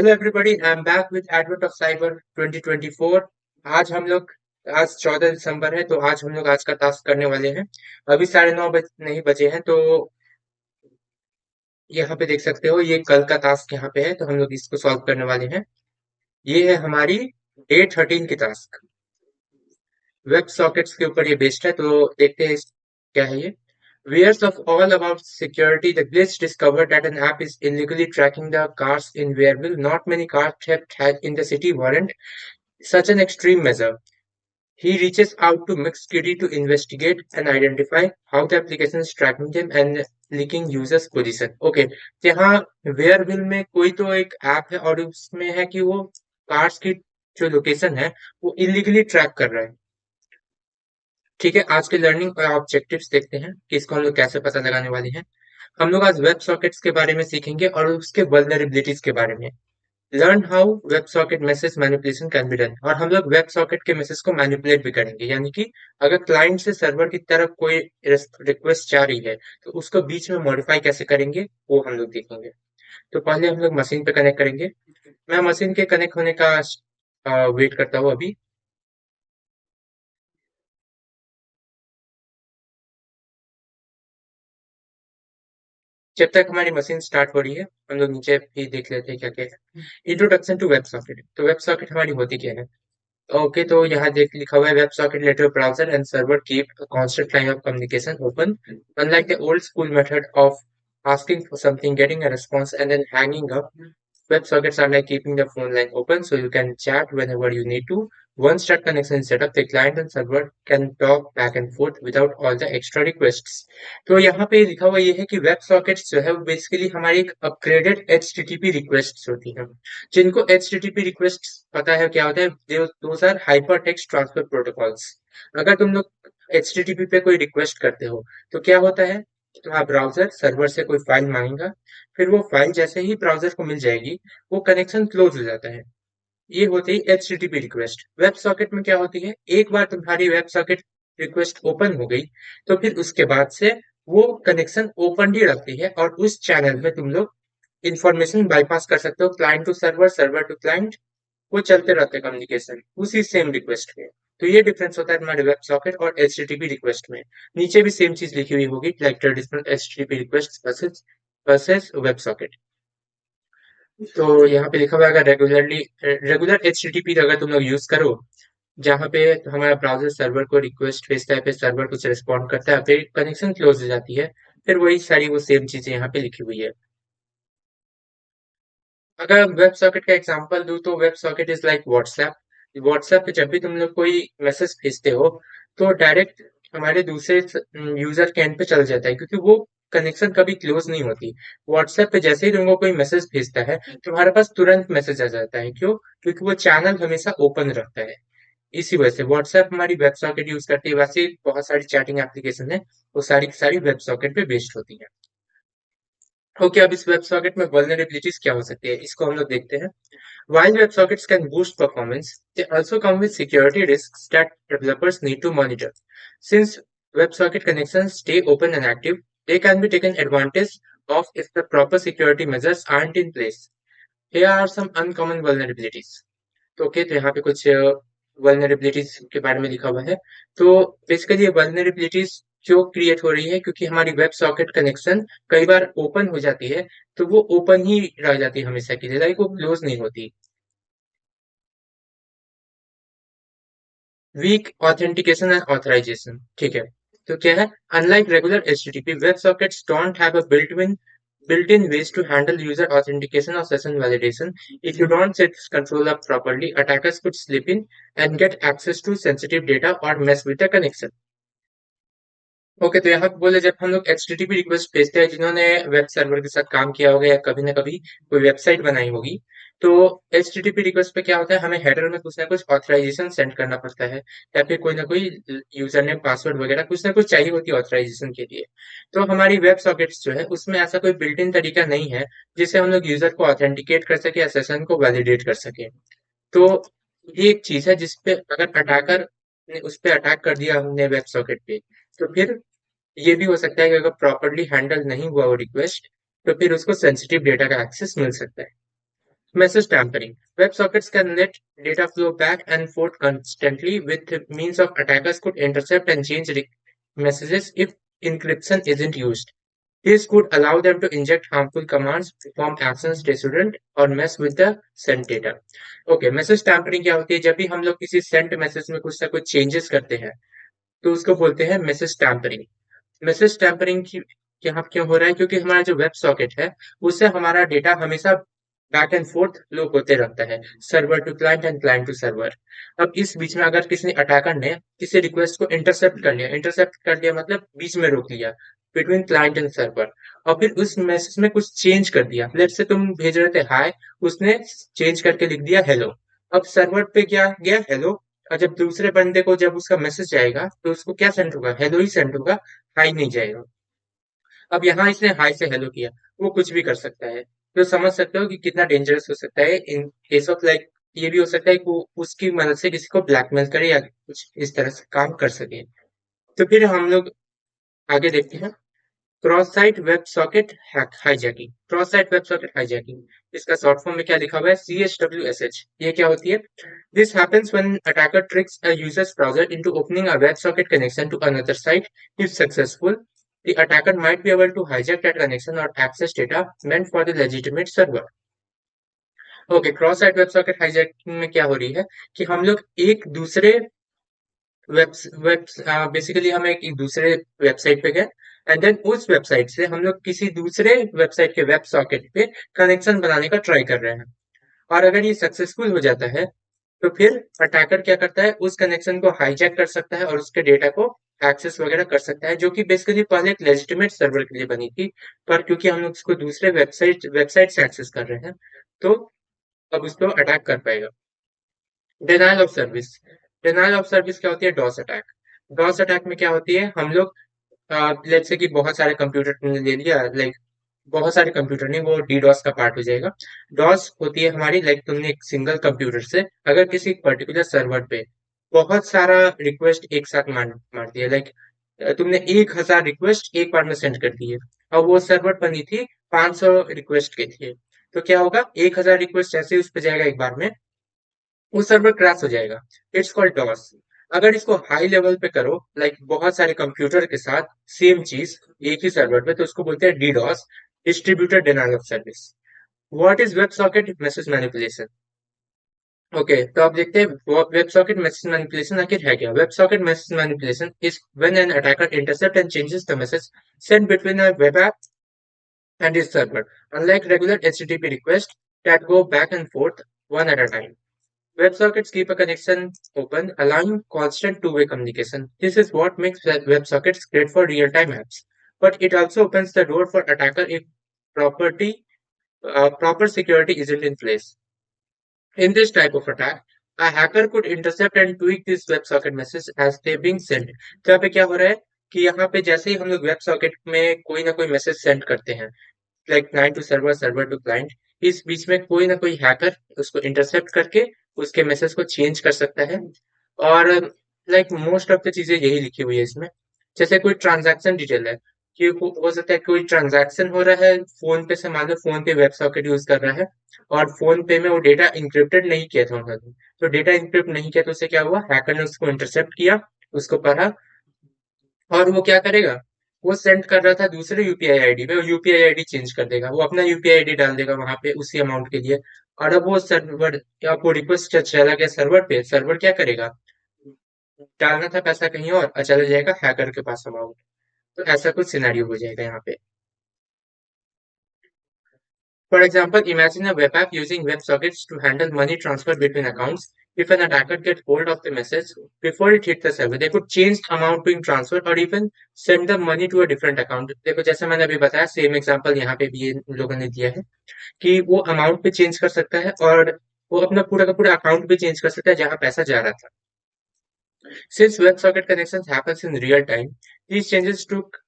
Hello everybody, I am back with advent of cyber 2024। आज हम लोग आज 14 दिसंबर है, तो आज हम लोग आज का टास्क करने वाले हैं। अभी 9:30 नहीं बजे हैं, तो यहाँ पे देख सकते हो, ये कल का टास्क यहाँ पे है, तो हम लोग इसको सॉल्व करने वाले हैं। ये है हमारी डे 13 की टास्क। वेब सॉकेट्स के ऊपर ये बेस्ड है, तो देखते हैं क्या है ये। Fears of all about security, the glitch discovered that an app is illegally tracking the cars in Wearville. Not many car theft in the city warrant such an extreme measure. He reaches out to McSkitty to investigate and identify how the application is tracking them and leaking users' position. Okay, तो यहाँ वेयरविल में कोई तो एक app है और उसमें है कि वो कार्स की जो लोकेशन है वो इलीगली ट्रैक कर रहा है। ठीक है, आज के लर्निंग और ऑब्जेक्टिव्स देखते हैं कि इसको हम लोग कैसे पता लगाने वाले हैं। हम लोग आज वेब सॉकेट्स के बारे में सीखेंगे और उसके वल्नरेबिलिटीज के बारे में। Learn how web socket message manipulation can be done, और हम लोग वेब सॉकेट के मैसेज को मैनिपुलेट भी करेंगे, यानी कि अगर क्लाइंट से सर्वर की तरफ कोई रिक्वेस्ट जा रही है तो उसको बीच में मॉडिफाई कैसे करेंगे वो हम लोग देखेंगे। तो पहले हम लोग मशीन पे कनेक्ट करेंगे। मैं मशीन के कनेक्ट होने का वेट करता हूँ अभी। जब तक हमारी मशीन स्टार्ट हो रही है हम लोग नीचे भी देख लेते हैं क्या क्या है। Introduction to web socket. तो वेब सॉकेट हमारी होती क्या है? ओके, तो यहाँ देख लिखा हुआ है, web socket let your browser and server keep a constant line of communication open, unlike the old school method of asking for something, getting a response, and then hanging up. WebSockets are like keeping the phone line open so you can chat whenever you need to. Once that connection is set up, the client and server can talk back and forth without all the extra requests. तो यहाँ पे लिखा हुआ ये है कि web sockets जो है वो बेसिकली हमारी एक अपग्रेडेड HTTP रिक्वेस्ट होती है। जिनको HTTP रिक्वेस्ट पता है क्या होता है, those are hyper text transfer protocols. अगर तुम लोग HTTP पे कोई रिक्वेस्ट करते हो तो क्या होता है, तुम्हारा ब्राउजर सर्वर से कोई फाइल मांगेगा, फिर वो फाइल जैसे ही ब्राउजर को मिल जाएगी वो कनेक्शन क्लोज हो जाता है। ये होती है HTTP रिक्वेस्ट। वेब सॉकेट में क्या होती है, एक बार तुम्हारी वेब सॉकेट रिक्वेस्ट ओपन हो गई तो फिर उसके बाद से वो कनेक्शन ओपन ही रखती है और उस चैनल में तुम लोग इंफॉर्मेशन बाईपास कर सकते हो, client to server, server to client. वो चलते रहते हैं कम्युनिकेशन उसी सेम रिक्वेस्ट पे। तो ये डिफरेंस होता है तुम्हारे वेब सॉकेट और HTTP रिक्वेस्ट में। नीचे भी सेम चीज लिखी हुई होगी, like traditional HTTP request versus web socket. तो यहाँ पे लिखा हुआ है, अगर रेगुलर HTTP अगर तुम लोग यूज करो, जहाँ पे हमारा ब्राउजर सर्वर को रिक्वेस्ट भेजता है, फिर सर्वर कुछ रिस्पॉन्ड करता है, फिर कनेक्शन क्लोज हो जाती है, फिर वही सारी वो सेम चीजें यहाँ पे लिखी हुई है। अगर वेब सॉकेट का एग्जांपल दूं तो web socket is like WhatsApp. WhatsApp पे जब भी तुम लोग कोई मैसेज भेजते हो तो डायरेक्ट हमारे दूसरे यूजर के एंड पे चल जाता है, क्योंकि वो कनेक्शन कभी क्लोज नहीं होती। व्हाट्सएप पे जैसे ही तुमको कोई मैसेज भेजता है तुम्हारे पास तुरंत मैसेज आ जाता है। क्यों? क्योंकि वो चैनल हमेशा ओपन रहता है। इसी वजह से व्हाट्सएप हमारी वेब सॉकेट यूज करती है। वैसे ही बहुत सारी चैटिंग एप्लीकेशन है, वो सारी की सारी वेब सॉकेट पे बेस्ड होती है। ओके, अब इस वेब सॉकेट में वल्नरेबिलिटीज क्या हो सकती है इसको हम लोग देखते हैं। While WebSockets can boost performance, they also come with security risks that developers need to monitor. Since WebSocket connections stay open and active, they can be taken advantage of if the proper security measures aren't in place. Here are some uncommon vulnerabilities. तो okay, तो यहाँ पे कुछ vulnerabilities के बारे में लिखा हुआ है। तो बेसिकली ये वल्नरेबिलिटीज जो क्रिएट हो रही है क्योंकि हमारी वेब सॉकेट कनेक्शन कई बार ओपन हो जाती है, तो वो ओपन ही रह जाती है हमेशा के लिए, लाइक वो क्लोज नहीं होती। Weak authentication and authorization. ठीक है, तो क्या है, unlike regular HTTP, web sockets don't have a built-in ways to handle user authentication or session validation. If you don't set this control up properly, attackers could slip in and get access to sensitive data or mess with the connection. Okay, तो यहाँ पे बोले जब हम लोग HTTP request भेजते हैं, जिन्होंने वेब सर्वर के साथ काम किया होगा या कभी ना कभी कोई वेबसाइट बनाई होगी, तो HTTP रिक्वेस्ट पे क्या होता है, हमें हेडर में कुछ ना कुछ ऑथराइजेशन सेंड करना पड़ता है, या फिर कोई ना कोई यूजर नेम पासवर्ड वगैरह कुछ ना कुछ चाहिए होती है ऑथराइजेशन के लिए। तो हमारी वेब सॉकेट्स जो है उसमें ऐसा कोई बिल्ट इन तरीका नहीं है जिससे हम लोग यूजर को ऑथेंटिकेट कर सके या सेशन को वैलिडेट कर सके। तो ये एक चीज है जिसपे अगर अटैकर ने उस पे अटैक कर दिया हमने वेब सॉकेट पे, तो फिर ये भी हो सकता है कि अगर प्रॉपरली हैंडल नहीं हुआ वो रिक्वेस्ट तो फिर उसको सेंसिटिव डेटा का एक्सेस मिल सकता है। Message tampering. WebSockets can let data flow back and forth constantly with the means of attackers could intercept and change messages if encryption isn't used. This could allow them to inject harmful commands, perform actions they shouldn't, or mess with the sent data. Okay, message tampering क्या होती है? जब भी हम लोग किसी Saint message में कुछ ना कुछ चेंजेस करते हैं तो उसको बोलते हैं मैसेज टैम्परिंग। मैसेज टैम्परिंग की यहाँ क्यों हो रहा है? क्योंकि हमारा जो वेब सॉकेट है उससे हमारा डेटा हमेशा बैक एंड फोर्थ लूप होते रहता है, server to client and client to server. अब इस बीच में अगर किसी अटैकर ने किसी रिक्वेस्ट को इंटरसेप्ट कर लिया मतलब बीच में रोक लिया बिटवीन क्लाइंट एंड सर्वर, और फिर उस मैसेज में कुछ चेंज कर दिया, लेट्स से तुम भेज रहे थे हाय, उसने चेंज करके लिख दिया हेलो। अब सर्वर पे क्या गया? हेलो। और जब दूसरे बंदे को जब उसका मैसेज जाएगा तो उसको क्या सेंड होगा? हेलो ही सेंड होगा, हाई नहीं जाएगा। अब यहाँ इसने हाई से हेलो किया, वो कुछ भी कर सकता है। तो समझ सकते हो कि कितना डेंजरस हो सकता है इन केस ऑफ लाइक, ये भी हो सकता है कि वो उसकी मदद से किसी को ब्लैकमेल करे या कुछ इस तरह से काम कर सके। तो फिर हम लोग आगे देखते हैं, cross site web socket hijacking. Cross site web socket hijacking, इसका शॉर्ट फॉर्म में क्या लिखा हुआ है? CHWSH। ये क्या होती है? This happens when attacker tricks a user's browser into opening a web socket connection to another site. If successful, the attacker might be able to hijack that connection or access data meant for the legitimate server. Okay, cross site web socket hijacking में क्या हो रही है कि हम लोग एक दूसरे वेब वेब बेसिकली हम एक दूसरे वेबसाइट पे गए एंड देन उस वेबसाइट से हम लोग किसी दूसरे वेबसाइट के वेब सॉकेट पे कनेक्शन बनाने का ट्राई कर रहे हैं। और अगर ये सक्सेसफुल हो जाता है तो फिर अटैकर क्या करता है? उस कनेक्शन को हाईजैक कर सकता है और उसके डेटा को एक्सेस वगैरह कर सकता है, जो कि बेसिकली पहले एक लेजिटिमेट सर्वर के लिए बनी थी, पर क्योंकि हम लोग उसको दूसरे वेबसाइट से एक्सेस कर रहे हैं तो अब उसको अटैक कर पाएगा। Denial of service. Denial of service क्या होती है? DOS attack. डॉस अटैक में क्या होती है? हम लोग लेट्स से कि बहुत सारे कंप्यूटर तुमने ले लिया, लाइक बहुत सारे कंप्यूटर नहीं, वो डीडॉस का पार्ट हो जाएगा। डॉस होती है हमारी लाइक तुमने एक सिंगल कंप्यूटर से अगर किसी पर्टिकुलर सर्वर पे बहुत सारा रिक्वेस्ट एक साथ मार दिया, लाइक तुमने 1,000 रिक्वेस्ट एक बार में सेंड कर दी है और वो सर्वर बनी थी 500 रिक्वेस्ट के लिए। तो क्या होगा? 1,000 रिक्वेस्ट जैसे ही उस पर जाएगा एक बार में, वो सर्वर क्रैश हो जाएगा। It's called DoS. अगर इसको हाई लेवल पे करो लाइक बहुत सारे कंप्यूटर के साथ सेम चीज एक ही सर्वर पे, तो उसको बोलते हैं DDoS, distributed denial of service. What is web socket message manipulation? Okay, तो आप देखते हैं वेब सॉकेट मैसेज मैनिपुलेशन आखिर है क्या? Web socket message manipulation is when an attacker intercept and changes the message sent between a web app and its server, unlike regular HTTP requests that go back and forth one at a time. WebSockets keep a connection open, allowing constant two-way communication. This is what makes WebSockets great for real-time apps. But it also opens the door for attacker if proper security isn't in place. In this type of attack, a hacker could intercept and tweak this WebSocket message as they being sent. तो यहाँ पे क्या हो रहा है कि यहाँ पे जैसे ही हम लोग वेब सॉकेट में कोई ना कोई मैसेज सेंड करते हैं, like client to server, server to client, इस बीच में कोई ना कोई हैकर उसको इंटरसेप्ट करके उसके मैसेज को चेंज कर सकता है। और लाइक मोस्ट ऑफ द चीजें यही लिखी हुई है इसमें। जैसे कोई ट्रांजैक्शन डिटेल है कि हो सकता है कोई ट्रांजैक्शन हो रहा है फोन पे से, मान लो फोन पे वेब सॉकेट यूज कर रहा है और फोन पे में वो डेटा इंक्रिप्टेड नहीं किया था उन्होंने, तो डेटा इंक्रिप्ट नहीं किया तो उससे क्या हुआ? हैकर ने उसको इंटरसेप्ट किया, उसको पढ़ा, और वो क्या करेगा? वो सेंड कर रहा था दूसरे यूपीआई आईडी पे, वो यूपीआई आईडी चेंज कर देगा, वो अपना यूपीआई आईडी डाल देगा वहां पे उसी अमाउंट के लिए। और अब वो सर्वर या को रिक्वेस्ट चला गया सर्वर पे, सर्वर क्या करेगा? डालना था पैसा कहीं और चला जाएगा हैकर के पास अमाउंट। तो ऐसा कुछ सिनेरियो हो जाएगा यहाँ पे। For example, imagine a web app using WebSockets to handle money transfer between accounts. If an attacker gets hold of the message before it hits the server, they could change the amount being transferred or even send the money to a different account. देखो जैसे मैंने अभी बताया, same example यहाँ पे भी इन लोगों ने दिया है कि वो अमाउंट भी चेंज कर सकता है और वो अपना पूरा का पूरा अकाउंट भी चेंज कर सकता है जहाँ पैसा जा रहा था। Since WebSocket connections happens in real time, these changes took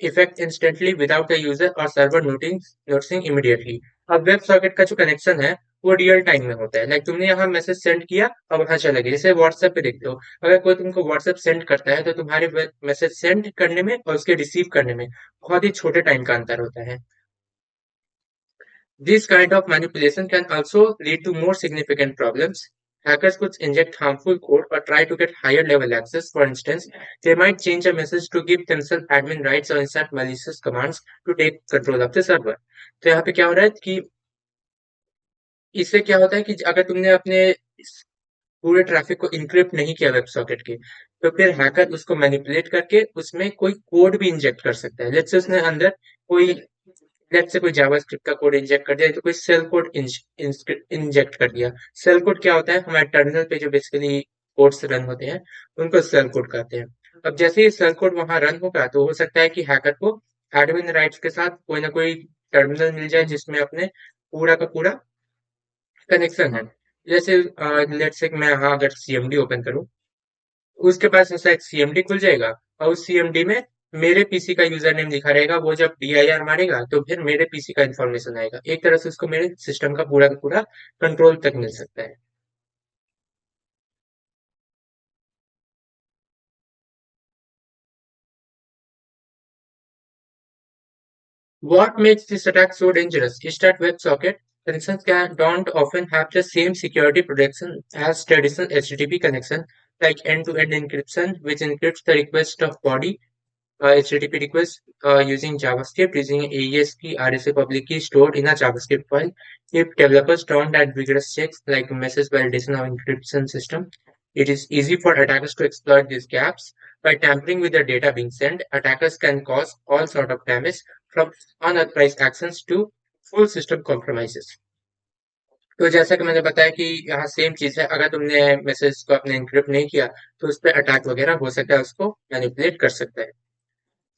effect instantly without the user or server noticing immediately. अब वेब सॉकेट का जो कनेक्शन है वो रियल टाइम में होता है, लाइक तुमने यहाँ मैसेज सेंड किया और वहां चला गया। जैसे व्हाट्सएप पे देखते हो, अगर कोई तुमको व्हाट्सएप सेंड करता है तो तुम्हारे मैसेज सेंड करने में और उसके रिसीव करने में बहुत ही छोटे टाइम का अंतर होता है। This kind of manipulation can also lead to more significant problems. Hackers could inject harmful code or try to get higher level access. For instance, they might change a message to give themselves admin rights or insert malicious commands to take control of the server. तो यहाँ पे क्या हो रहा है कि इससे क्या होता है कि अगर तुमने अपने पूरे ट्रैफिक को इनक्रिप्ट नहीं किया वेब सॉकेट के, तो फिर हैकर उसको मैनिपुलेट करके उसमें कोई कोड भी इंजेक्ट कर सकता है। लेट्स से उसने अंदर कोई लेट्स से कोई जावास्क्रिप्ट का कोड इंजेक्ट कर दिया, तो कोई सेल कोड इंजेक्ट कर दिया। सेल कोड क्या होता है? हमारे टर्मिनल पे जो बेसिकली कोड्स रन होते हैं, उनको सेल कोड कहते हैं। अब जैसे ही सेल कोड वहां रन होगा, तो हो सकता है कि हैकर को एडमिन राइट्स के साथ कोई ना कोई टर्मिनल मिल जाए जिसमें अपने पूरा का पूरा कनेक्शन है। जैसे लेट्स से मैं यहाँ अगर सीएमडी ओपन करूँ, उसके पास ऐसा एक सीएमडी खुल जाएगा, और उस सीएमडी में मेरे पीसी का यूजर नेम लिखा रहेगा। वो जब डीआईआर मारेगा, तो फिर मेरे पीसी का इंफॉर्मेशन आएगा। एक तरह से उसको मेरे सिस्टम का पूरा कंट्रोल तक मिल सकता है। What makes this attack so dangerous is that WebSocket connections don't often have the same security protection as traditional HTTP connection, like end-to-end encryption, which encrypts the request of body HTTP request using JavaScript using AES key, RSA public key stored in a JavaScript file. If developers don't add vigorous checks like message validation or encryption system, it is easy for attackers to exploit these gaps. By tampering with the data being sent, attackers can cause all sort of damage from unauthorized actions to full system compromises. तो जैसा कि मैंने बताया कि यहाँ same चीज है, अगर तुमने मैसेज को अपने एनक्रिप्ट नहीं किया, तो उस पर अटैक वगैरह हो सकता है, उसको मैनिपुलेट कर सकता है।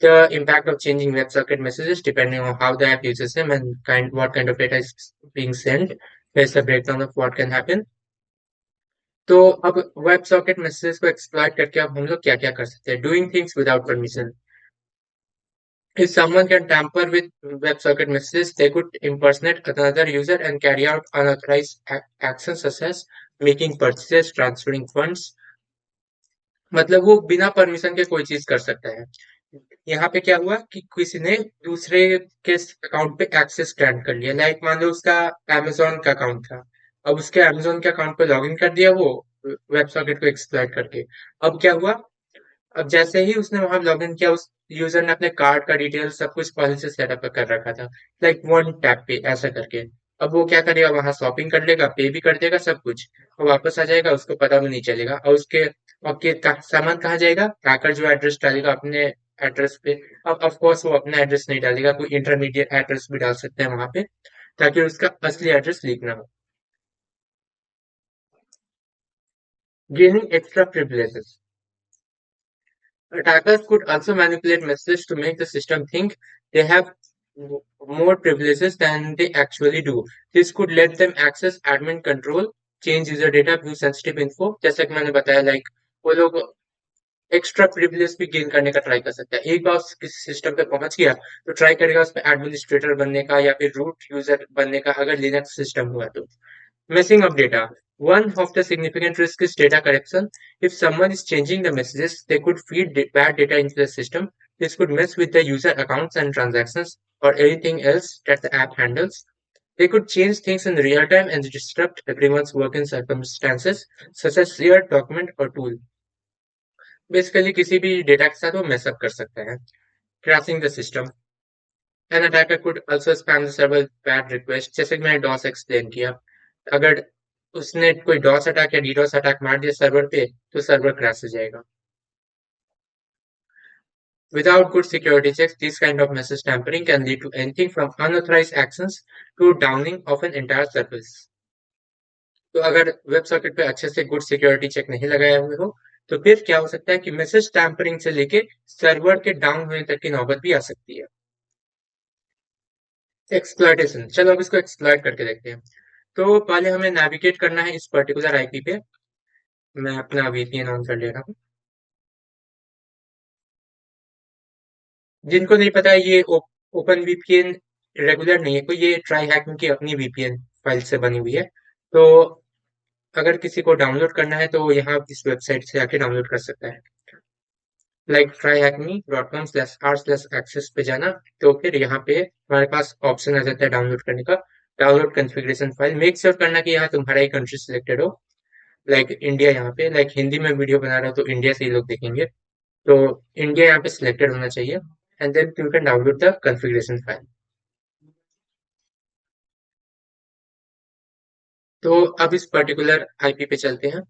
The impact of changing WebSocket messages depending on how the app uses them and what kind of data is being sent. Here's a breakdown of what can happen. तो अब WebSocket messages को exploit करके अब हम लोग क्या क्या कर सकते हैं? Doing things without permission. If someone can tamper with WebSocket messages, they could impersonate another user and carry out unauthorized actions such as making purchases, transferring funds. मतलब वो बिना परमिशन के कोई चीज कर सकता है। यहाँ पे क्या हुआ कि किसी ने दूसरे के अकाउंट पे एक्सेस ग्रांट कर लिया। लाइक मान लो उसका अमेजोन का अकाउंट था, अब उसके अमेजोन के अकाउंट पे लॉगिन कर दिया वो वेब सॉकेट को एक्सप्लॉइट करके। अब क्या हुआ, अब जैसे ही उसने वहां लॉगिन किया, उस यूजर ने अपने कार्ड का डिटेल सब कुछ पहले से सेटअप कर रखा था, लाइक वन टैप पे ऐसा करके। अब वो क्या करेगा, वहां शॉपिंग कर लेगा, पे भी कर देगा सब कुछ, और वापस आ जाएगा, उसको पता भी नहीं चलेगा। और सामान कहाँ जाएगा? हैकर जो एड्रेस डालेगा अपने एड्रेस पे, अब ऑफ कोर्स वो अपना एड्रेस नहीं डालेगा, कोई इंटरमीडिएट एड्रेस भी डाल सकते हैं वहां पे, ताकि उसका असली एड्रेस लीक ना हो। Gaining extra privileges, attackers could also manipulate messages to make the system think they have more privileges than they actually do. This could let them access admin control, change user data, view sensitive info. जैसा कि मैंने बताया, like वो लोग extra privilege भी gain करने का try कर सकता है। एक बार किसी सिस्टम पे पहुंच गया, तो ट्राई करेगा उस पर एडमिनिस्ट्रेटर बनने का या फिर रूट यूजर बनने का, अगर लिनक्स सिस्टम हुआ तो। Messing up data. One of the significant risks is data corruption. If someone is changing the messages, they could feed bad data into the system. This could mess with the user accounts and transactions or anything else that the app handles. They could change things in real time and disrupt everyone's work in circumstances such as shared document or tool. Basically, किसी भी data के साथ वो mess up कर सकता है. Crashing the system. An attacker could also spam the server with bad requests, जैसे कि मैंने DOS एक्सप्लेन किया। अगर उसने कोई डॉस अटैक या डीडोस अटैक मार दिया सर्वर पे, तो सर्वर क्रैश हो जाएगा। Without good security checks, this kind of message tampering can lead to anything from unauthorized actions to downing of an entire service. तो अगर वेब सॉकेट पे अच्छे से गुड सिक्योरिटी चेक नहीं लगाए हुए हो, तो फिर क्या हो सकता है कि मैसेज टैम्परिंग से लेके सर्वर के डाउन होने तक की नौबत भी आ सकती है। एक्सप्लॉइटेशन, चलो अब इसको एक्सप्लॉइट करके देखते हैं। तो पहले हमें नेविगेट करना है इस पर्टिकुलर आईपी पे। मैं अपना वीपीएन ऑन कर ले रहा हूँ। जिनको नहीं पता, ये ओपन वीपीएन रेगुलर नहीं है कोई, ये ट्राई हैकिंग की अपनी वीपीएन फाइल से बनी हुई है। तो अगर किसी को डाउनलोड करना है, तो यहाँ इस वेबसाइट से आके डाउनलोड कर सकता है, लाइक tryhackme.com/r/access पे जाना। तो फिर यहाँ पे हमारे पास ऑप्शन आ जाता है डाउनलोड करने का। Download configuration file, make sure करना कि यहाँ तुम्हारा ही कंट्री सिलेक्टेड हो, लाइक इंडिया। यहाँ पे लाइक हिंदी में वीडियो बना रहा हो तो इंडिया से ही लोग देखेंगे, तो इंडिया यहाँ पे सिलेक्टेड होना चाहिए। And then you can download the configuration file. तो अब इस पर्टिकुलर आईपी पे चलते हैं।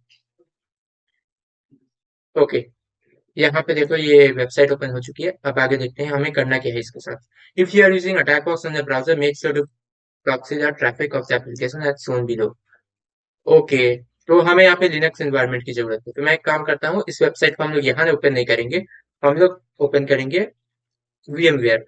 ओके, यहाँ पे देखो ये वेबसाइट ओपन हो चुकी है। अब आगे देखते हैं हमें करना क्या है इसके साथ। If you are using attack box on the browser, make sure to proxy the traffic of the application as shown below. Okay, तो हमें यहाँ पे लिनक्स एनवायरनमेंट की जरूरत है, तो मैं एक काम करता हूँ, इस वेबसाइट को हम लोग यहाँ ओपन नहीं करेंगे, हम लोग ओपन करेंगे VMware।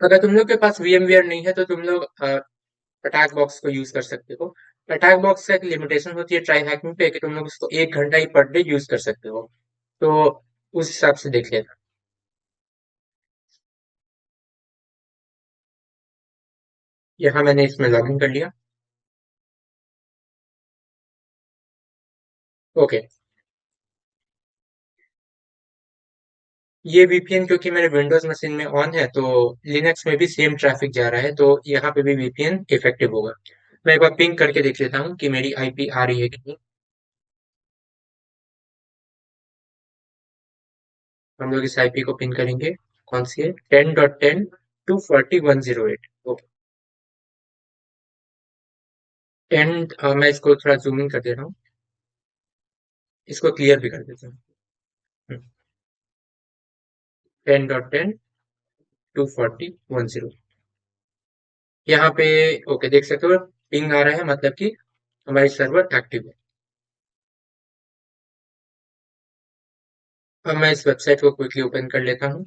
अगर तुम लोग के पास VMware नहीं है तो तुम लोग अटैक बॉक्स को यूज कर सकते हो। अटैक बॉक्स का एक लिमिटेशन होती है ट्राई हैकिंग पे कि तुम लोग इसको 1 घंटा ही पर डे यूज कर सकते हो, तो उस हिसाब से देख लेना। यहाँ मैंने इसमें लॉगिन कर लिया। ओके, ये VPN क्योंकि मेरे विंडोज मशीन में ऑन है तो लिनक्स में भी सेम ट्रैफिक जा रहा है, तो यहाँ पे भी VPN इफेक्टिव होगा। मैं एक बार पिंग करके देख लेता हूँ कि मेरी आईपी आ रही है कि नहीं। हम लोग इस आईपी को पिन करेंगे। कौन सी है? 10.10 240 108। ओके, 10। मैं इसको थोड़ा जूम इन कर दे रहा हूँ, इसको क्लियर भी कर देता हूँ। 10.10 240 108। यहाँ पे ओके देख सकते हो पिंग आ रहा है, मतलब कि हमारी सर्वर एक्टिव है। अब मैं इस वेबसाइट को क्विकली ओपन कर लेता हूँ।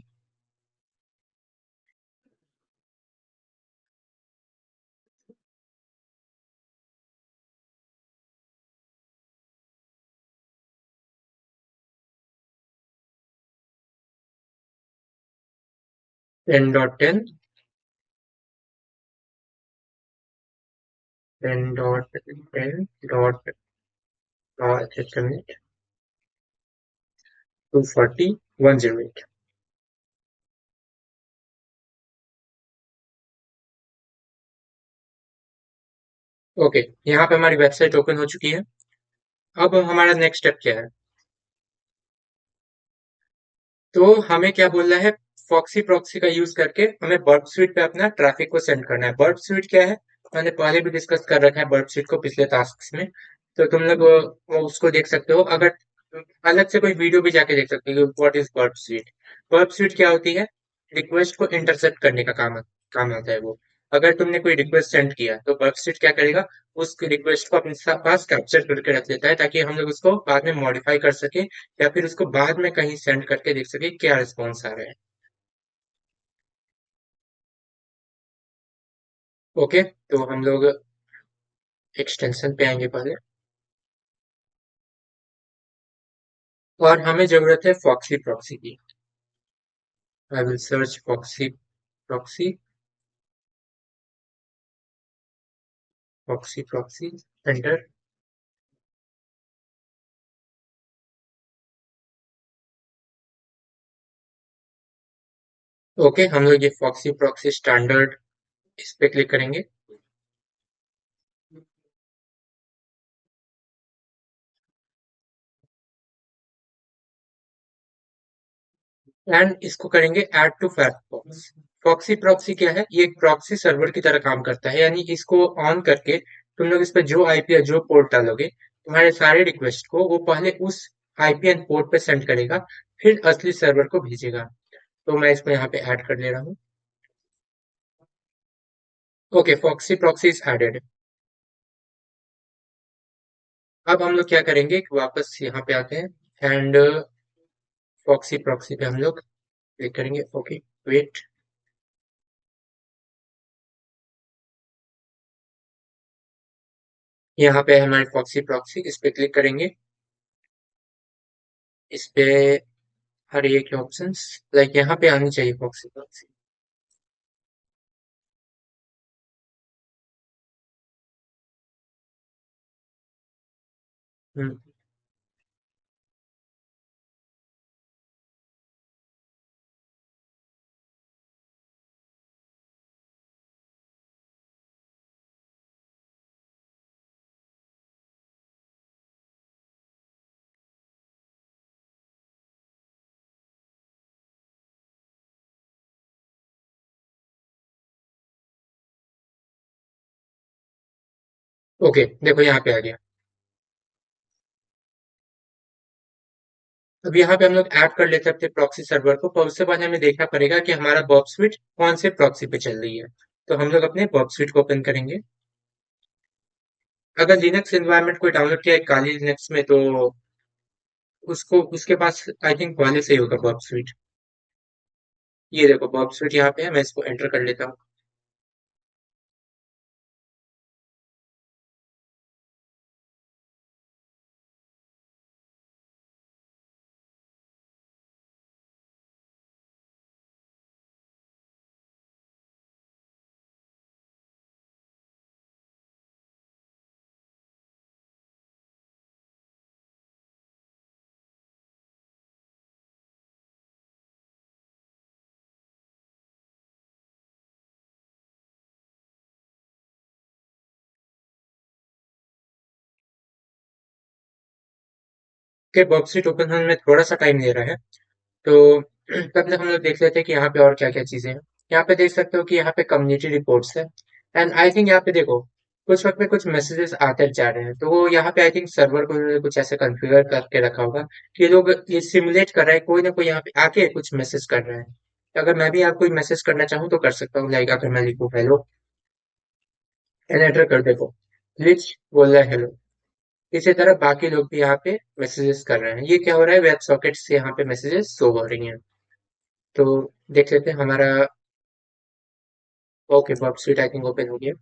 10.10 just a minute, 240 108। ओके, यहाँ पे हमारी वेबसाइट ओपन हो चुकी है। अब हमारा नेक्स्ट स्टेप क्या है? तो हमें क्या बोलना है, फॉक्सी प्रॉक्सी का यूज करके हमें बर्प स्वीट पे अपना ट्रैफिक को सेंड करना है। बर्प स्वीट क्या है? मैंने पहले भी डिस्कस कर रखा है बर्प स्वीट को पिछले टास्क में, तो तुम लोग वो उसको देख सकते हो। अगर अलग से कोई वीडियो भी जाके देख सकते हो what is burp sweet. Burp sweet क्या होती है? रिक्वेस्ट को इंटरसेप्ट करने का काम आता है वो। अगर तुमने कोई रिक्वेस्ट सेंड किया तो बर्प स्वीट क्या करेगा, उस रिक्वेस्ट को अपने पास कैप्चर करके रख लेता है ताकि हम लोग उसको बाद में मॉडिफाई कर सके, या फिर उसको बाद में कहीं सेंड करके देख सके क्या रिस्पॉन्स आ रहा है। ओके, तो हम लोग एक्सटेंशन पे आएंगे पहले, और हमें जरूरत है फॉक्सी प्रॉक्सी की। I will search Foxy Proxy, Foxy Proxy, enter. Okay, हम लोग ये फॉक्सी प्रॉक्सी स्टैंडर्ड इस पे क्लिक करेंगे। एंड इसको करेंगे add to Firefox. Foxy Proxy क्या है? ये एक प्रॉक्सी सर्वर की तरह काम करता है, यानी इसको ऑन करके तुम लोग इस पे जो आईपी या जो पोर्ट डालोगे, तुम्हारे सारे रिक्वेस्ट को वो पहले उस आईपी एंड पोर्ट पे सेंड करेगा, फिर असली सर्वर को भेजेगा। तो मैं इसको यहाँ पे ऐड कर ले रहा हूँ। Okay, Foxy Proxy is added. अब हम लोग क्या करेंगे कि वापस यहाँ पे आते हैं एंड फॉक्सी प्रॉक्सी पे हम लोग क्लिक करेंगे। Okay, wait. यहाँ पे है हमारी फॉक्सी प्रॉक्सी, इस पे क्लिक करेंगे। इस पे हर एक के ऑप्शंस, लाइक यहाँ पे आनी चाहिए फॉक्सी प्रॉक्सी। ओके, देखो यहाँ पे आ गया। अब यहाँ पे हम लोग ऐड कर लेते हैं अपने प्रॉक्सी सर्वर को, पर उससे पहले हमें देखना पड़ेगा कि हमारा बॉब स्विच कौन से प्रॉक्सी पे चल रही है। तो हम लोग अपने बॉब स्विच को ओपन करेंगे। अगर लिनक्स एनवायरनमेंट कोई डाउनलोड किया है काली लिनक्स में, तो उसको उसके पास आई थिंक पहले से ही होगा बॉब स्विच। ये देखो बॉब स्विच यहाँ पे है, मैं इसको एंटर कर लेता हूँ। के बॉब स्विच ओपन होने में थोड़ा सा टाइम ले रहा है। तो तब तक हम लोग देख लेते हैं कि यहाँ पे और क्या क्या चीजें हैं। यहाँ पे देख सकते हो कि यहाँ पे कम्युनिटी रिपोर्ट्स है। एंड आई थिंक यहाँ पे देखो कुछ वक्त में कुछ मैसेजेस आते जा रहे हैं, तो वो यहाँ पे आई थिंक सर्वर को इन्होंने कुछ ऐसे कॉन्फ़िगर करके रखा होगा कि लोग ये सिमुलेट कर रहे हैं, कोई ना कोई यहाँ पे आके कुछ मैसेज कर रहे हैं। अगर मैं भी यहाँ कोई मैसेज करना चाहूँ तो कर सकता हूँ, लाइक अगर मैं लिखूँ हेलो एंड एंटर कर देखो ग्लिच बोल रहा है हेलो। इसी तरह बाकी लोग भी यहाँ पे मैसेजेस कर रहे हैं। ये क्या हो रहा है, वेब सॉकेट से यहाँ पे मैसेजेस शो हो रही हैं। तो देख लेते हैं हमारा। Okay, pub sweet I think open हो गया।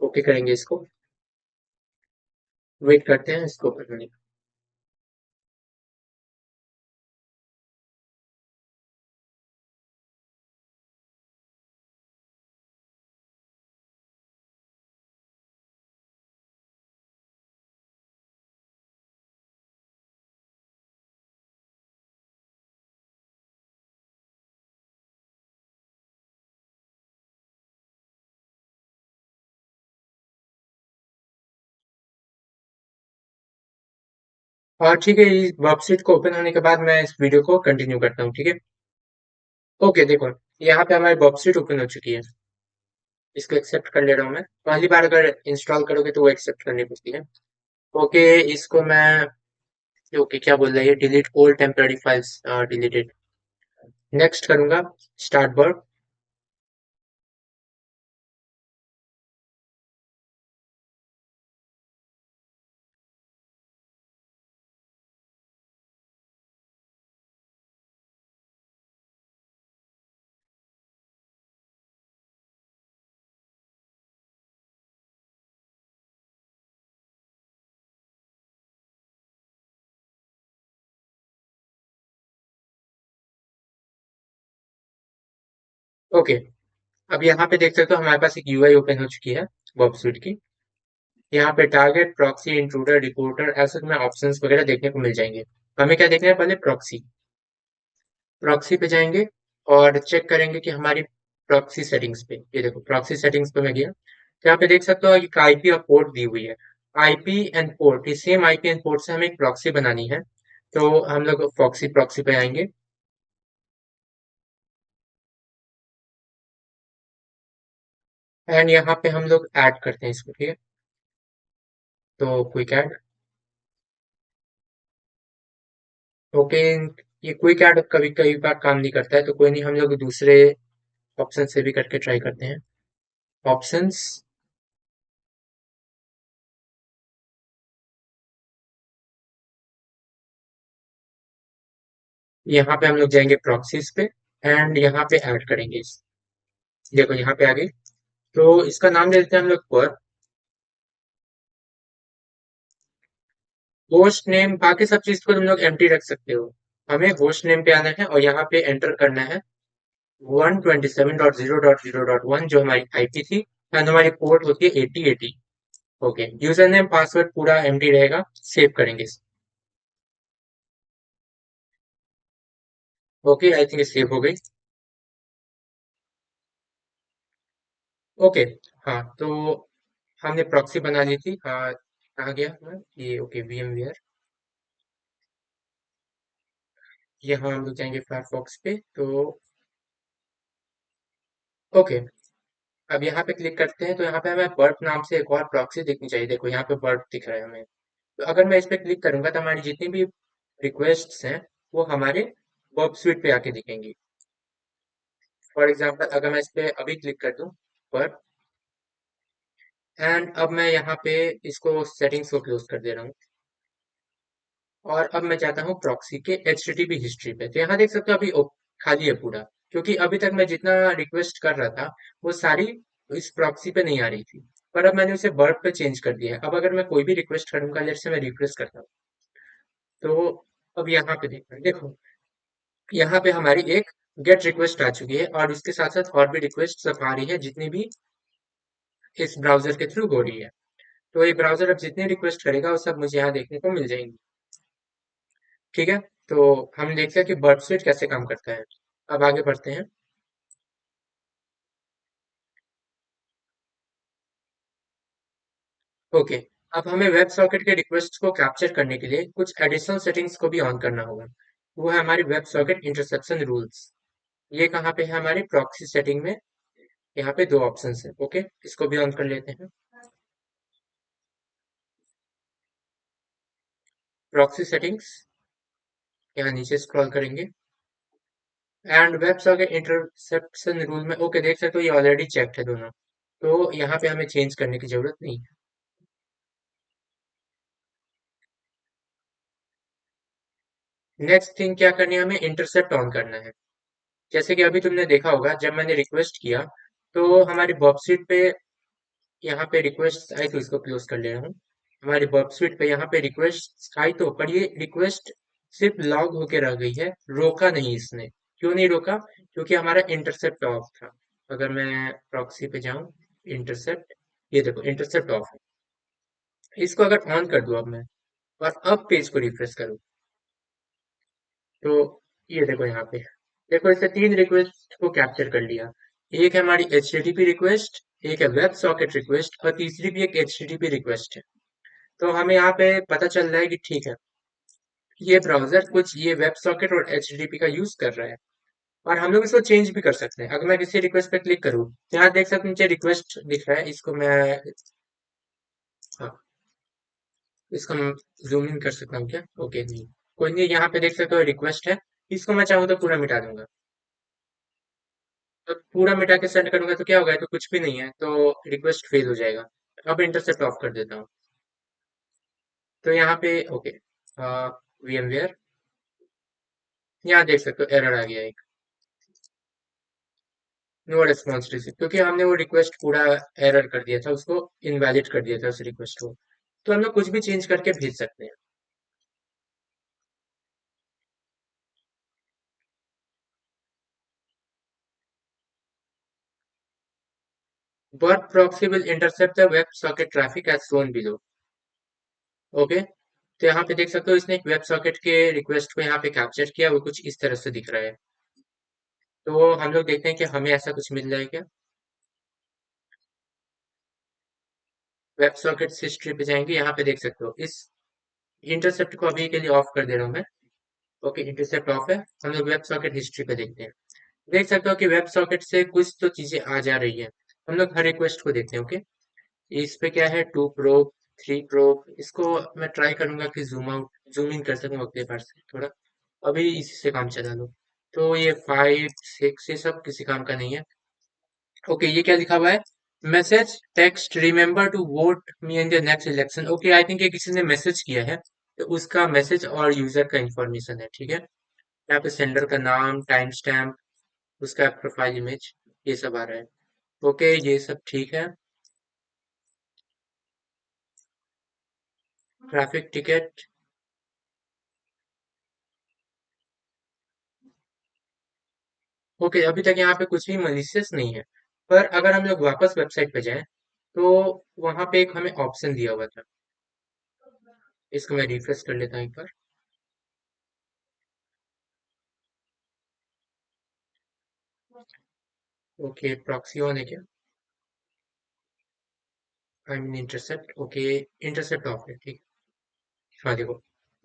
ओके करेंगे इसको। वेट करते हैं इसको ओपन होने का। और ठीक है, इस वेब स्वीट को ओपन होने के बाद मैं इस वीडियो को कंटिन्यू करता हूँ, ठीक है। ओके देखो, यहाँ पे हमारी वेब स्वीट ओपन हो चुकी है। इसको एक्सेप्ट कर ले रहा हूँ मैं। पहली बार अगर इंस्टॉल करोगे तो वो एक्सेप्ट करनी पड़ती है। ओके, इसको मैं। ओके, क्या बोल रहा है ये, delete all temporary files deleted. Next करूंगा। Start work. ओके, अब यहाँ पे देख सकते हो हमारे पास एक यूआई ओपन हो चुकी है वेब स्वीट की। यहाँ पे टारगेट, प्रॉक्सी, इंट्रूडर, रिपोर्टर, ऐसे में ऑप्शंस वगैरह देखने को मिल जाएंगे। हमें क्या देखना है, पहले प्रॉक्सी। प्रॉक्सी पे जाएंगे और चेक करेंगे कि हमारी प्रॉक्सी सेटिंग्स पे, ये देखो प्रॉक्सी सेटिंग्स पे मैं गया, तो यहाँ पे देख सकते हो एक आईपी और पोर्ट दी हुई है। आईपी एंड पोर्ट, इस सेम आईपी एंड पोर्ट से हमें एक प्रॉक्सी बनानी है। तो हम लोग प्रॉक्सी प्रॉक्सी पे आएंगे। एंड यहाँ पे हम लोग ऐड करते हैं इसको, ठीक है। तो क्विक ऐड। ओके, ये क्विक ऐड कभी कभी बार काम नहीं करता है, तो कोई नहीं, हम लोग दूसरे ऑप्शन से भी करके ट्राई करते हैं। ऑप्शंस। यहाँ पे हम लोग जाएंगे प्रॉक्सीज पे एंड यहाँ पे ऐड करेंगे देखो यहाँ पे आ गई। तो इसका नाम दे देते हैं हम लोग पर। होस्ट नेम, बाकी सब चीज को तुम लोग एम्प्टी रख सकते हो। हमें होस्ट नेम पे आना है और यहाँ पे एंटर करना है 127.0.0.1, जो हमारी आईपी थी। एंड हमारी पोर्ट होती है 8080। ओके, यूजर नेम पासवर्ड पूरा एम्प्टी रहेगा। सेव करेंगे। ओके, आई थिंक सेव हो गई। ओके। हाँ, तो हमने प्रॉक्सी बना ली थी। हाँ, कहाँ गया हाँ, ये ओके VMware। यहाँ हम लोग जाएंगे फायरफॉक्स पे, तो ओके। अब यहाँ पे क्लिक करते हैं तो यहाँ पे हमें बर्प नाम से एक और प्रॉक्सी दिखनी चाहिए। देखो यहाँ पे बर्प दिख रहा है हमें। तो अगर मैं इस पे क्लिक करूंगा तो हमारी जितनी भी रिक्वेस्ट्स हैं वो हमारे बर्प स्वीट पे आके दिखेंगी। फॉर एग्जांपल अगर मैं इस पे अभी क्लिक कर दूं बर्प, एंड अब मैं यहाँ पे इसको सेटिंग्स को क्लोज कर दे रहा हूँ और अब मैं जाता हूँ प्रॉक्सी के HTTP हिस्ट्री पे। तो यहाँ देख सकते हो अभी खाली है पूरा, क्योंकि अभी तक मैं जितना रिक्वेस्ट कर रहा था वो सारी इस प्रॉक्सी पे नहीं आ रही थी। पर अब मैंने उसे बर्ब पे चेंज कर दिया है। अब अगर मैं कोई भी रिक्वेस्ट करूंगा, लेट से मैं रिफ्रेश करता हूँ, तो अब यहाँ पे देखो यहाँ पे हमारी एक गेट रिक्वेस्ट आ चुकी है और इसके साथ साथ और भी रिक्वेस्ट सब आ रही है जितनी भी इस ब्राउजर के थ्रू हो रही है। तो ये ब्राउजर अब जितनी रिक्वेस्ट करेगा वो सब मुझे यहाँ देखने को मिल जाएंगी। ठीक है, तो हम देखते हैं कि बर्ड स्विट कैसे काम करता है। अब आगे बढ़ते हैं। ओके, अब हमें वेब सॉकेट के रिक्वेस्ट को कैप्चर करने के लिए कुछ एडिशनल सेटिंग्स को भी ऑन करना होगा। वो है हमारी वेब सॉकेट इंटरसेप्शन रूल्स। ये कहाँ पे है? हमारी प्रॉक्सी सेटिंग में। यहाँ पे दो ऑप्शंस है। ओके, इसको भी ऑन कर लेते हैं। प्रॉक्सी सेटिंग्स, यहाँ नीचे स्क्रॉल करेंगे and web socket interception rule में ओके देख सकते हो ये ऑलरेडी चेक्ड है दोनों। तो यहाँ पे हमें चेंज करने की जरूरत नहीं है। नेक्स्ट थिंग क्या करनी है, हमें इंटरसेप्ट ऑन करना है। जैसे कि अभी तुमने देखा होगा जब मैंने रिक्वेस्ट किया तो हमारी बॉक्सशीट पे यहाँ पे रिक्वेस्ट आई, तो इसको क्लोज कर ले रहा हूँ। हमारी बॉक्सशीट पे यहाँ पे रिक्वेस्ट आई तो, पर ये रिक्वेस्ट सिर्फ लॉग होके रह गई है, रोका नहीं इसने। क्यों नहीं रोका? क्योंकि हमारा इंटरसेप्ट ऑफ था। अगर मैं प्रॉक्सी पे जाऊं, इंटरसेप्ट, ये देखो इंटरसेप्ट ऑफ है। इसको अगर ऑन कर दूं अब मैं और अब पेज को रिफ्रेश करूं, तो ये देखो यहाँ पे, देखो इससे तीन रिक्वेस्ट को कैप्चर कर लिया। एक है हमारी HTTP रिक्वेस्ट, एक है वेब सॉकेट रिक्वेस्ट और तीसरी भी एक HTTP रिक्वेस्ट है। तो हमें यहाँ पे पता चल रहा है कि ठीक है, ये ब्राउजर कुछ ये वेब सॉकेट और HTTP का यूज कर रहा है। और हम लोग इसको चेंज भी कर सकते हैं। अगर मैं किसी रिक्वेस्ट पे क्लिक करूँ तो यहाँ देख सकते हैं नीचे रिक्वेस्ट दिख रहा है। इसको मैं, हाँ, इसको जूम इन कर सकता हूँ क्या? ओके नहीं, कोई नहीं, यहाँ पे देख सकते हो रिक्वेस्ट है। इसको मैं चाहूँ तो पूरा मिटा दूंगा। तो पूरा मिटा के सेंड करूंगा तो क्या होगा? तो कुछ भी नहीं है, तो रिक्वेस्ट फेल हो जाएगा। अब इंटरसेप्ट ऑफ कर देता हूँ। तो यहाँ पे ओके, VMware, यहाँ देख सकते हो एरर आ गया एक, नो रिस्पॉन्स रिसीव, क्योंकि हमने वो रिक्वेस्ट पूरा एरर कर दिया था, उसको इनवैलिड कर दिया था उस रिक्वेस्ट को। तो हम लोग कुछ भी चेंज करके भेज सकते हैं। But proxy will intercept the WebSocket traffic as shown below। Okay, तो यहाँ पे देख सकते हो इसने एक वेब सॉकेट के रिक्वेस्ट को यहाँ पे कैप्चर किया, वो कुछ इस तरह से दिख रहा है। तो हम लोग देखते हैं कि हमें ऐसा कुछ मिल जाए क्या। वेब सॉकेट्स हिस्ट्री पे जाएंगे, यहाँ पे देख सकते हो इस इंटरसेप्ट को अभी के लिए ऑफ कर दे रहा हूँ मैं। ओके, इंटरसेप्ट ऑफ है। हम लोग वेब सॉकेट हिस्ट्री पे देखते हैं। देख सकते हो कि वेब सॉकेट से कुछ तो चीजें आ जा रही है। हम लोग हर रिक्वेस्ट को देखते हैं। ओके, इस पे क्या है, 2 प्रोब, 3 प्रोब। इसको मैं ट्राई करूंगा कि जूम आउट जूम इन कर सकूं अपने पास से थोड़ा। अभी इसी से काम चला लो। तो ये 5 6 ये सब किसी काम का नहीं है। ओके, ये क्या लिखा हुआ है? Message text remember to vote me in the next election. Okay, I think ये किसी ने मैसेज किया है, तो उसका मैसेज और यूजर का इंफॉर्मेशन है। ठीक है, यहाँ पे सेंडर का नाम, टाइम स्टैम्प, उसका प्रोफाइल इमेज, ये सब आ रहा है। ओके, ये सब ठीक है। ट्रैफिक टिकट, ओके, अभी तक यहाँ पे कुछ भी मलिशियस नहीं है। पर अगर हम लोग वापस वेबसाइट पे जाएं तो वहां पे एक हमें ऑप्शन दिया हुआ था। इसको मैं रिफ्रेश कर लेता हूँ एक बार। ओके, प्रॉक्सी ऑन है क्या? I mean intercept, okay, intercept of है, ठीक है। हाँ देखो,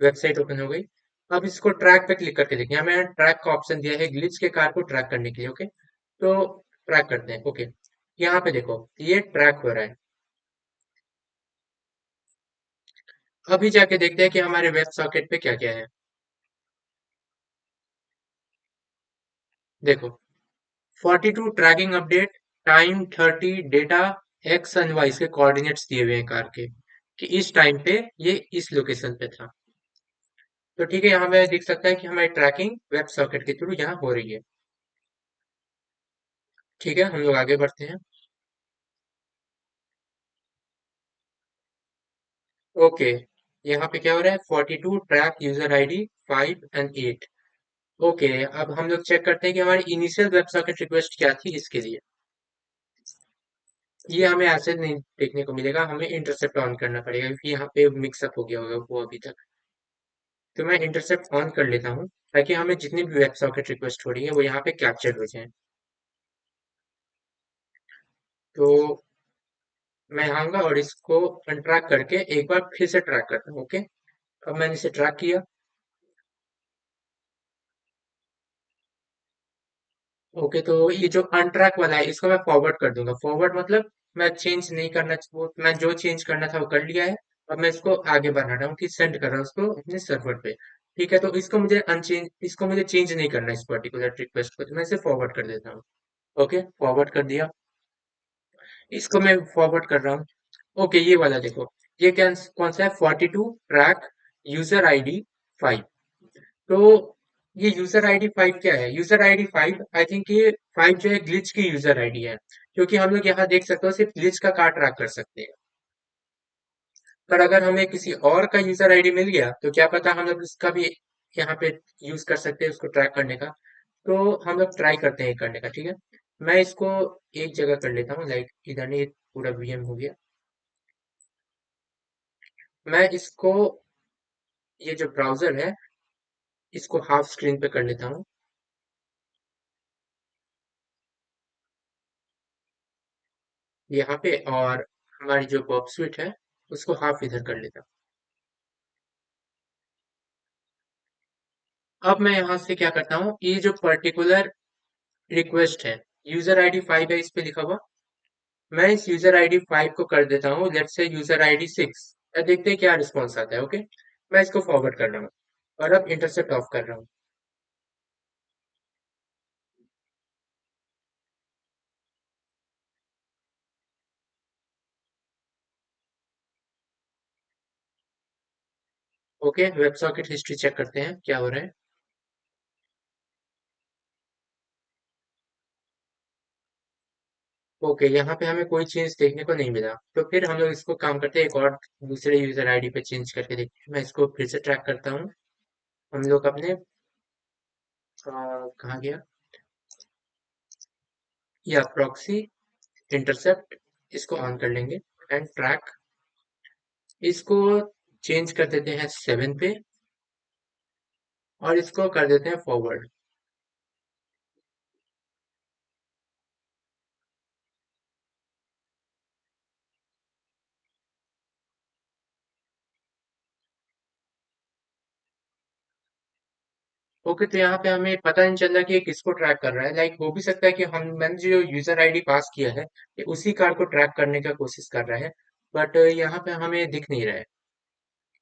वेबसाइट ओपन हो गई। अब इसको ट्रैक पे क्लिक करके देखिए, हमें ट्रैक का ऑप्शन दिया है ग्लिच के कार को ट्रैक करने के लिए। ओके, तो ट्रैक करते हैं। ओके, यहाँ पे देखो ये ट्रैक हो रहा है। अभी जाके देखते हैं कि हमारे वेब सॉकेट पे क्या क्या है। देखो 42 tracking update, time 30, data x and y के कोऑर्डिनेट्स दिए हुए हैं कार के कि इस टाइम पे ये इस लोकेशन पे था। तो ठीक है, यहाँ पे देख सकता है कि हमारी ट्रैकिंग वेब सॉकेट के थ्रू यहाँ हो रही है। ठीक है, हम लोग आगे बढ़ते हैं। ओके, यहाँ पे क्या हो रहा है, 42 track user ID 5 and 8। Okay, अब हम लोग चेक करते हैं कि हमारी इनिशियल वेब सॉकेट रिक्वेस्ट क्या थी इसके लिए। ये हमें ऐसे नहीं देखने को मिलेगा, हमें इंटरसेप्ट ऑन करना पड़ेगा क्योंकि यहाँ पे मिक्सअप हो गया होगा वो अभी तक। तो मैं इंटरसेप्ट ऑन कर लेता हूँ ताकि हमें जितनी भी वेब सॉकेट रिक्वेस्ट हो रही है वो यहाँ पे कैप्चर हो जाए। तो मैं आऊंगा और इसको अनट्रैक करके एक बार फिर से ट्रैक करता हूँ। ओके, अब मैंने इसे ट्रैक किया। ओके, तो ये जो अनट्रैक वाला है इसको मैं फॉरवर्ड कर दूंगा। फॉरवर्ड मतलब मैं चेंज नहीं करना, वो मैं जो चेंज करना था वो कर लिया है। अब मैं इसको आगे बढ़ा रहा हूँ कि सेंड कर रहा हूँ उसको अपने सर्वर पे। ठीक है, तो इसको मुझे चेंज नहीं करना इस पर्टिकुलर रिक्वेस्ट को, तो मैं इसे फॉरवर्ड कर देता हूँ। ओके, फॉरवर्ड कर दिया। इसको मैं फॉरवर्ड कर रहा हूँ। ओके, ये वाला देखो, ये क्या कौन सा है, 42 ट्रैक यूजर आईडी 5। तो ये यूजर आईडी 5 क्या है, यूजर आईडी 5 आई थिंक ये 5 जो है ग्लिच की यूजर आईडी है, क्योंकि हम लोग यहाँ देख सकते हो सिर्फ ग्लिच का कार्ड ट्रैक कर सकते हैं। पर अगर हमें किसी और का यूजर आईडी मिल गया तो क्या पता हम लोग उसका भी यहाँ पे यूज कर सकते हैं उसको ट्रैक करने का। तो हम लोग ट्राई करते हैं ये करने का। ठीक है, मैं इसको एक जगह कर लेता हूँ, लाइक इधर नहीं, पूरा वीएम हो गया। मैं इसको, ये जो ब्राउजर है इसको हाफ स्क्रीन पे कर लेता हूँ यहाँ पे, और हमारी जो पॉप स्विट है उसको हाफ इधर कर लेता हूँ। अब मैं यहाँ से क्या करता हूँ, ये जो पर्टिकुलर रिक्वेस्ट है, यूजर आईडी 5 है इस पे लिखा हुआ, मैं इस यूजर आईडी 5 को कर देता हूँ लेट्स से यूजर आईडी 6। देखते हैं क्या रिस्पॉन्स आता है। ओके, मैं इसको फॉरवर्ड कर रहा हूँ और अब इंटरसेप्ट ऑफ कर रहा हूँ। Okay, web socket history check करते हैं क्या हो रहा है। ओके, यहाँ पे हमें कोई चेंज देखने को नहीं मिला, तो फिर हम लोग इसको काम करते हैं, एक और दूसरे यूजर आईडी पे चेंज करके देखते हैं। मैं इसको फिर से ट्रैक करता हूँ। हम लोग अपने कहाँ गया, या प्रॉक्सी इंटरसेप्ट, इसको ऑन कर लेंगे एंड ट्रैक। इसको चेंज कर देते हैं 7 पे और इसको कर देते हैं फॉरवर्ड। ओके, तो यहाँ पे हमें पता नहीं चल रहा कि ये किसको ट्रैक कर रहा है। लाइक हो भी सकता है कि हम मैंने जो यूजर आईडी पास किया है ये उसी कार को ट्रैक करने का कोशिश कर रहा है, बट यहाँ पे हमें दिख नहीं रहा है।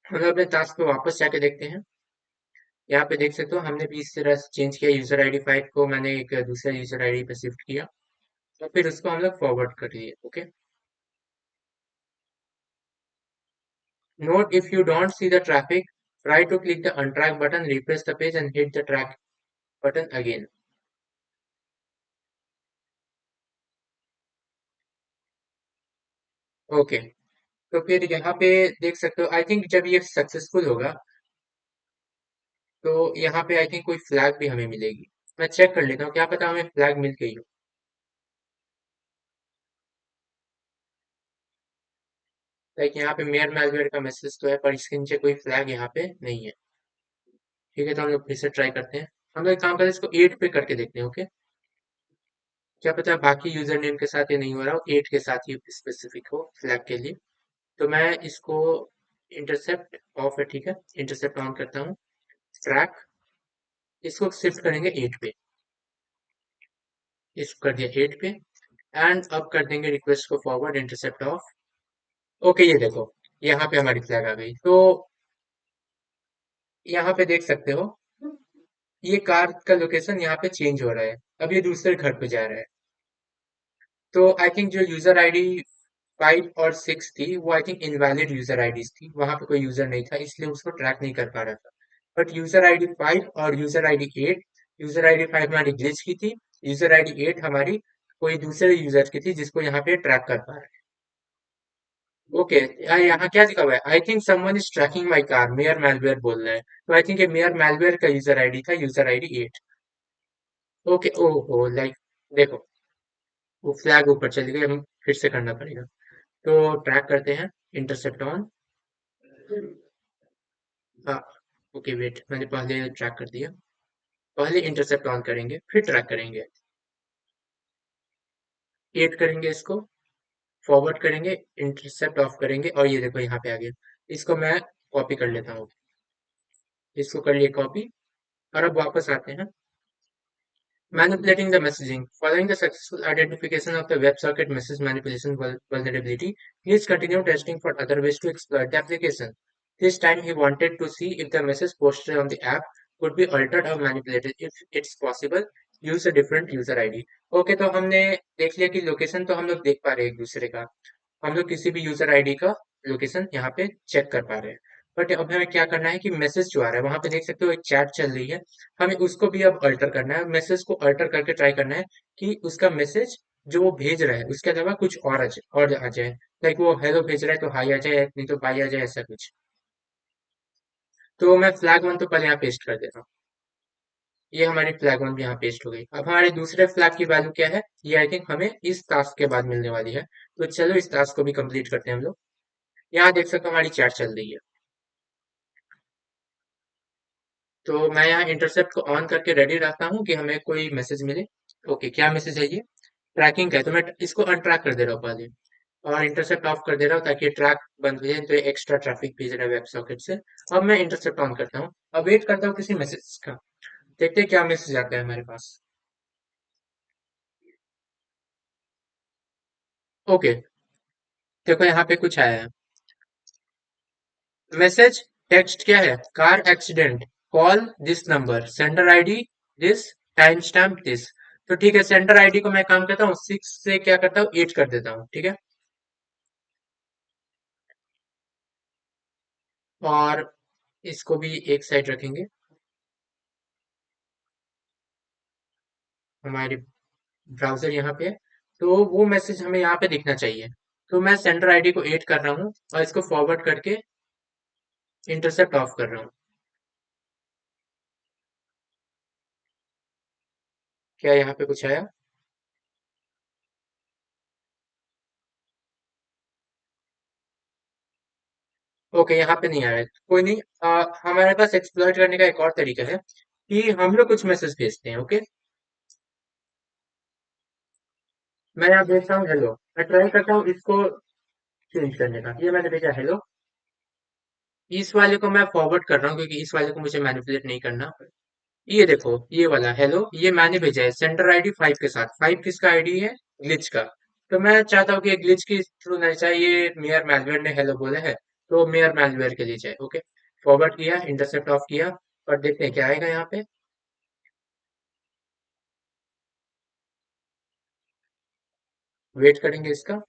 हम अपने टास्क पे वापस जाके देखते हैं। यहाँ पे देख सकते हो हमने भी इस तरह से चेंज किया, यूजर आईडी 5 को मैंने एक दूसरे यूजर आईडी पे शिफ्ट किया और फिर उसको हम लोग फॉरवर्ड कर दिए। Okay, note, if you don't see the traffic, try to click the untrack button, refresh the page and hit the track button again. Okay, तो फिर यहाँ पे देख सकते हो, आई थिंक जब ये सक्सेसफुल होगा तो यहाँ पे आई थिंक कोई फ्लैग भी हमें मिलेगी। मैं चेक कर लेता हूँ, क्या पता हमें फ्लैग मिल गई हो। लाइक यहाँ पे मेयर मैलवेयर का मैसेज तो है पर इसके नीचे कोई फ्लैग यहाँ पे नहीं है। ठीक है, तो हम लोग फिर से ट्राई करते हैं। हम लोग एक काम करते हैं, इसको 8 पे करके देखते हैं। ओके, क्या पता बाकी यूजर नेम के साथ ये नहीं हो रहा हो, 8 के साथ ही स्पेसिफिक हो फ्लैग के लिए। तो मैं इसको इंटरसेप्ट ऑफ है, ठीक है, इंटरसेप्ट ऑन करता हूँ। ट्रैक, इसको शिफ्ट करेंगे 8 पे, इसको कर दिया 8 पे। एंड अब कर देंगे रिक्वेस्ट को फॉरवर्ड इंटरसेप्ट ऑफ। ओके ये देखो, यहाँ पे हमारी फ्लैग आ गई। तो यहाँ पे देख सकते हो ये कार का लोकेशन यहाँ पे चेंज हो रहा है, अब ये दूसरे घर पे जा रहा है। तो आई थिंक जो यूजर आईडी 5 और 6 थी वो I think invalid user IDs थी, वहां पे कोई यूजर नहीं था इसलिए उसको ट्रैक नहीं कर पा रहा था। बट यूजर आईडी 5 और यूजर आईडी 8, यूजर आईडी 5 हमारी ग्लिच की थी, यूजर आईडी 8 हमारी कोई दूसरे यूजर की थी जिसको यहाँ पे ट्रैक कर पा रहा है। ओके, यहाँ क्या लिखा हुआ है, I think someone is tracking my car, mayor malware बोल रहा है। तो आई थिंक ये मेयर मैलवेयर का यूजर आईडी था, यूजर आईडी 8। ओके, ओहो लाइक देखो, वो फ्लैग ऊपर चली गई, हम फिर से करना पड़ेगा। तो ट्रैक करते हैं, इंटरसेप्ट ऑन। हाँ, ओके वेट, मैंने पहले ट्रैक कर दिया। पहले इंटरसेप्ट ऑन करेंगे फिर ट्रैक करेंगे। 8 करेंगे इसको, फॉरवर्ड करेंगे, इंटरसेप्ट ऑफ करेंगे और ये देखो यहाँ पे आ गया। इसको मैं कॉपी कर लेता हूँ, इसको कर लिए कॉपी। और अब वापस आते हैं। Manipulating the messaging. Following the successful identification of the WebSocket message manipulation vulnerability, please continue testing for other ways to exploit the application. This time he wanted to see if the message posted on the app could be altered or manipulated. If it's possible, use a different user ID. Okay, तो हमने देख लिया कि location तो हम लोग देख पा रहे हैं एक दूसरे का, हम लोग किसी भी यूजर आईडी का लोकेशन यहाँ पे चेक कर पा रहे हैं। बट अब हमें क्या करना है कि मैसेज जो आ रहा है वहां पे देख सकते हो एक चैट चल रही है, हमें उसको भी अब अल्टर करना है, मैसेज को अल्टर करके ट्राई करना है कि उसका मैसेज जो वो भेज रहा है उसके अलावा कुछ और आ जाए। लाइक वो हेलो भेज रहा है तो हाई आ जाए, नहीं तो बाई आ जाए, ऐसा कुछ। तो मैं फ्लैग 1 तो पहले यहाँ पेस्ट कर देता हूँ। ये हमारी फ्लैग 1 भी यहाँ पेस्ट हो गई। अब हमारे दूसरे फ्लैग की वैल्यू क्या है, ये आई थिंक हमें इस टास्क के बाद मिलने वाली है। तो चलो इस टास्क को भी कंप्लीट करते हैं हम लोग। यहाँ देख सकते हो हमारी चैट चल रही है। तो मैं यहाँ इंटरसेप्ट को ऑन करके रेडी रखता हूँ कि हमें कोई मैसेज मिले। ओके, क्या मैसेज है ये, ट्रैकिंग का है, तो मैं इसको अनट्रैक कर दे रहा हूँ पहले और इंटरसेप्ट ऑफ कर दे रहा हूँ ताकि ट्रैक बंद हो जाए, तो एक्स्ट्रा ट्रैफिक भेज रहा है वेब सॉकेट से। अब मैं इंटरसेप्ट ऑन करता हूँ, अब वेट करता हूँ किसी मैसेज का, देखते हैं क्या मैसेज आता है हमारे पास। ओके, देखो यहाँ पे कुछ आया है मैसेज। टेक्स्ट क्या है, car accident, call this number, sender ID this, time stamp this. तो ठीक है, सेंडर आईडी को मैं काम करता हूँ 6 से क्या करता हूँ 8 कर देता हूँ, ठीक है। और इसको भी एक साइड रखेंगे, हमारे ब्राउजर यहाँ पे है, तो वो मैसेज हमें यहाँ पे दिखना चाहिए। तो मैं सेंडर आईडी को 8 कर रहा हूँ और इसको फॉरवर्ड करके इंटरसेप्ट ऑफ कर रहा हूँ। क्या यहाँ पे कुछ आया, ओके यहाँ पे नहीं आया, कोई नहीं। हमारे पास एक्सप्लॉइट करने का एक और तरीका है कि हम लोग कुछ मैसेज भेजते हैं। ओके, मैं यहाँ भेजता हूँ हेलो, मैं ट्राई करता हूँ इसको चेंज करने का, ये मैंने भेजा हेलो। इस वाले को मैं फॉरवर्ड कर रहा हूँ क्योंकि इस वाले को मुझे मैनिपुलेट नहीं करना। ये देखो ये वाला हेलो, ये मैंने भेजा है सेंटर आईडी 5 के साथ। 5 किसका आईडी है, ग्लिच का। तो मैं चाहता हूँ कि ग्लिच की थ्रू नहीं चाहे, ये मेयर मैलवेयर ने हेलो बोला है तो मेयर मैलवेयर के लिए जाए। ओके, फॉरवर्ड किया, इंटरसेप्ट ऑफ किया और देखते हैं क्या आएगा यहाँ पे। वेट करेंगे इसका।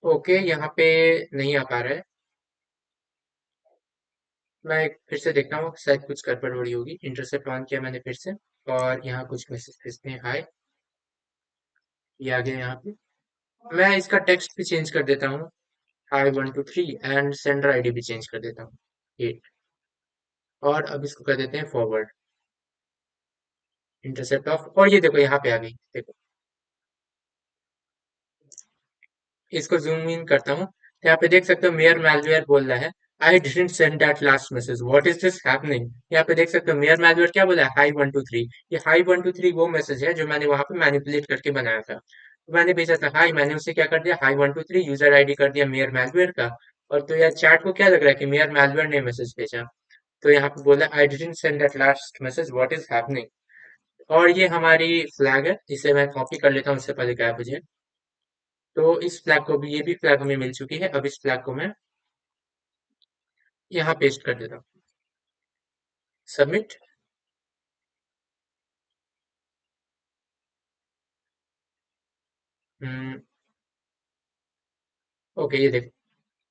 ओके, यहाँ पे नहीं आ पा रहा है, मैं फिर से देखता हूँ शायद कुछ गड़बड़ हो रही होगी। इंटरसेप्ट ऑन किया मैंने फिर से और यहाँ कुछ मैसेज भेजते हैं हाय, ये आ गया यहाँ पे। मैं इसका टेक्स्ट भी चेंज कर देता हूँ, I123, एंड सेंडर आईडी भी चेंज कर देता हूँ 8। और अब इसको कर देते हैं फॉरवर्ड, इंटरसेप्ट ऑफ, और ये देखो यहाँ पे आ गई देखो। इसको जूम इन करता हूँ, तो यहाँ पे देख सकते हो मेयर मैलवेयर बोल रहा है I didn't send that last message, what is this happening. यहाँ पे देख सकते हो मेयर मैलवेयर क्या बोला है, Hi123। ये Hi123 वो मैसेज है जो मैंने वहां पे मैनिपुलेट करके बनाया था। तो मैंने भेजा था हाई, मैंने उसे क्या कर दिया Hi123 यूजर आईडी कर दिया मेयर मैलवेयर का। और तो यार चैट को क्या लग रहा है कि मेयर मैलवेयर ने मैसेज भेजा। तो यहाँ पे बोला I didn't send that last message what is happening. और ये हमारी फ्लैग है, इसे मैं कॉपी कर लेता हूँ इससे पहले क्या मुझे। तो इस फ्लैग को भी, ये भी फ्लैग हमें मिल चुकी है। अब इस फ्लैग को मैं यहाँ पेस्ट कर देता हूँ। सबमिट। ओके, ये देखो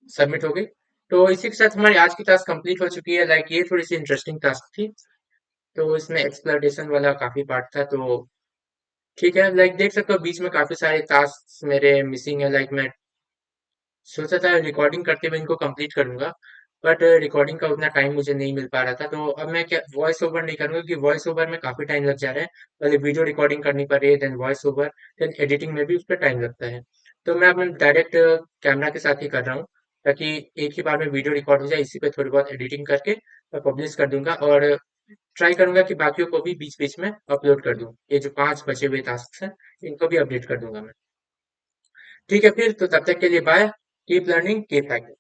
सबमिट हो गई। तो इसी के साथ हमारी आज की टास्क कंप्लीट हो चुकी है। लाइक ये थोड़ी सी इंटरेस्टिंग टास्क थी। तो इसमें एक्सप्लोरेशन वाला काफी पार्ट था, तो ठीक है। लाइक देख सकते हो बीच में काफी सारे टास्क मेरे मिसिंग है। लाइक मैं सोचा था रिकॉर्डिंग करते हुए इनको कंप्लीट करूंगा, बट रिकॉर्डिंग का उतना टाइम मुझे नहीं मिल पा रहा था। तो अब मैं क्या वॉइस ओवर नहीं करूंगा, क्योंकि वॉइस ओवर में काफी टाइम लग जा रहा है। पहले वीडियो रिकॉर्डिंग करनी पड़ रही है, then voice over, then editing में भी उस पर टाइम लगता है। तो मैं अब डायरेक्ट कैमरा के साथ ही कर रहा हूँ, ताकि एक ही बार में वीडियो रिकॉर्ड हो जाए। इसी पे थोड़ी बहुत एडिटिंग करके मैं पब्लिश कर दूंगा, और ट्राई करूंगा कि बाकियों को भी बीच बीच में अपलोड कर दूं। ये जो 5 बचे हुए टास्क हैं, इनको भी अपडेट कर दूंगा मैं। ठीक है फिर, तो तब तक के लिए bye. Keep learning, keep hacking.